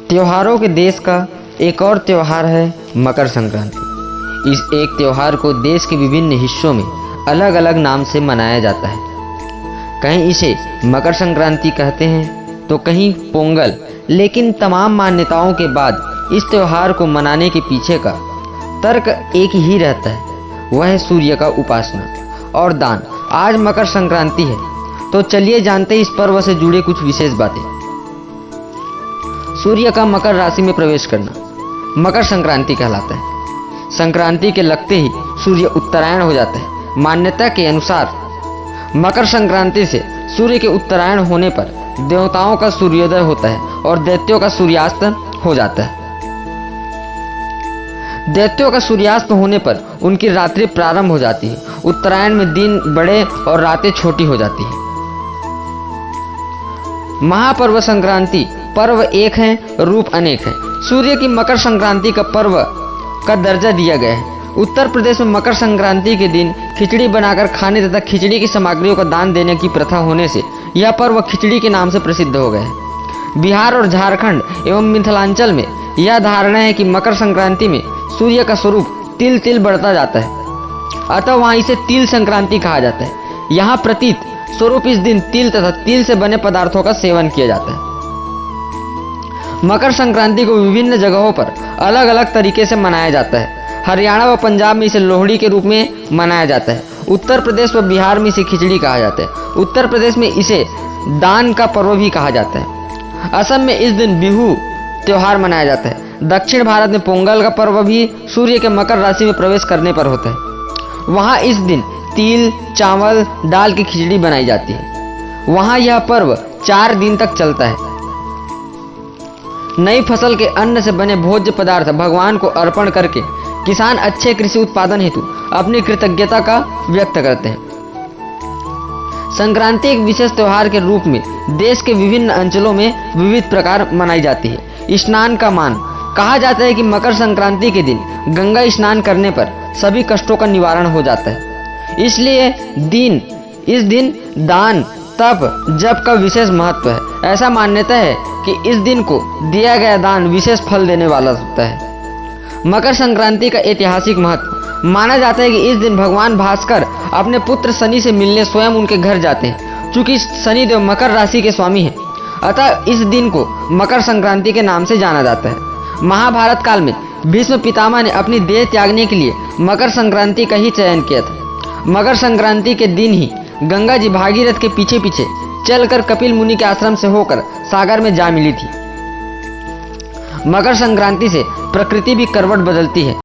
त्योहारों के देश का एक और त्योहार है मकर संक्रांति। इस एक त्योहार को देश के विभिन्न हिस्सों में अलग अलग नाम से मनाया जाता है। कहीं इसे मकर संक्रांति कहते हैं तो कहीं पोंगल। लेकिन तमाम मान्यताओं के बाद इस त्योहार को मनाने के पीछे का तर्क एक ही रहता है, वह है सूर्य का उपासना और दान। आज मकर संक्रांति है तो चलिए जानते हैं इस पर्व से जुड़े कुछ विशेष बातें। सूर्य का मकर राशि में प्रवेश करना मकर संक्रांति कहलाता है। संक्रांति के लगते ही सूर्य उत्तरायण हो जाता है। मान्यता के अनुसार मकर संक्रांति से सूर्य के उत्तरायण होने पर देवताओं का सूर्योदय होता है और दैत्यों का सूर्यास्त हो जाता है। दैत्यों का सूर्यास्त होने पर उनकी रात्रि प्रारंभ हो जाती है। उत्तरायण में दिन बड़े और रातें छोटी हो जाती है। महापर्व संक्रांति पर्व एक है, रूप अनेक है। सूर्य की मकर संक्रांति का पर्व का दर्जा दिया गया है। उत्तर प्रदेश में मकर संक्रांति के दिन खिचड़ी बनाकर खाने तथा खिचड़ी की सामग्रियों का दान देने की प्रथा होने से यह पर्व खिचड़ी के नाम से प्रसिद्ध हो गया है। बिहार और झारखंड एवं मिथिलांचल में यह धारणा है कि मकर संक्रांति में सूर्य का स्वरूप तिल तिल बढ़ता जाता है, अतः वहाँ इसे तिल संक्रांति कहा जाता है। यहाँ प्रतीत स्वरूप इस दिन तिल तथा तिल से बने पदार्थों का सेवन किया जाता है। मकर संक्रांति को विभिन्न जगहों पर अलग अलग तरीके से मनाया जाता है। हरियाणा व पंजाब में इसे लोहड़ी के रूप में मनाया जाता है। उत्तर प्रदेश व बिहार में इसे खिचड़ी कहा जाता है। उत्तर प्रदेश में इसे दान का पर्व भी कहा जाता है। असम में इस दिन बिहू त्योहार मनाया जाता है। दक्षिण भारत में पोंगल का पर्व भी सूर्य के मकर राशि में प्रवेश करने पर होता है। वहाँ इस दिन तिल चावल दाल की खिचड़ी बनाई जाती है। वहाँ यह पर्व 4 दिन तक चलता है। नई फसल के अन्न से बने भोज्य पदार्थ भगवान को अर्पण करके किसान अच्छे कृषि उत्पादन हेतु अपनी कृतज्ञता का व्यक्त करते हैं। संक्रांति एक विशेष त्योहार के रूप में देश के विभिन्न अंचलों में विविध प्रकार मनाई जाती है। स्नान का मान कहा जाता है कि मकर संक्रांति के दिन गंगा स्नान करने पर सभी कष्टों का निवारण हो जाता है। इसलिए इस दिन दान तप जप का विशेष महत्व है। ऐसा मान्यता है कि इस दिन को दिया गया दान विशेष फल देने वाला होता है। मकर संक्रांति का ऐतिहासिक महत्व माना जाता है कि इस दिन भगवान भास्कर अपने पुत्र शनि से मिलने स्वयं उनके घर जाते हैं। चूंकि शनिदेव मकर राशि के स्वामी हैं, अतः इस दिन को मकर संक्रांति के नाम से जाना जाता है। महाभारत काल में भीष्म पितामह ने अपनी देह त्यागने के लिए मकर संक्रांति का ही चयन किया था। मकर संक्रांति के दिन ही गंगा जी भागीरथ के पीछे पीछे चलकर कपिल मुनि के आश्रम से होकर सागर में जा मिली थी। मकर संक्रांति से प्रकृति भी करवट बदलती है।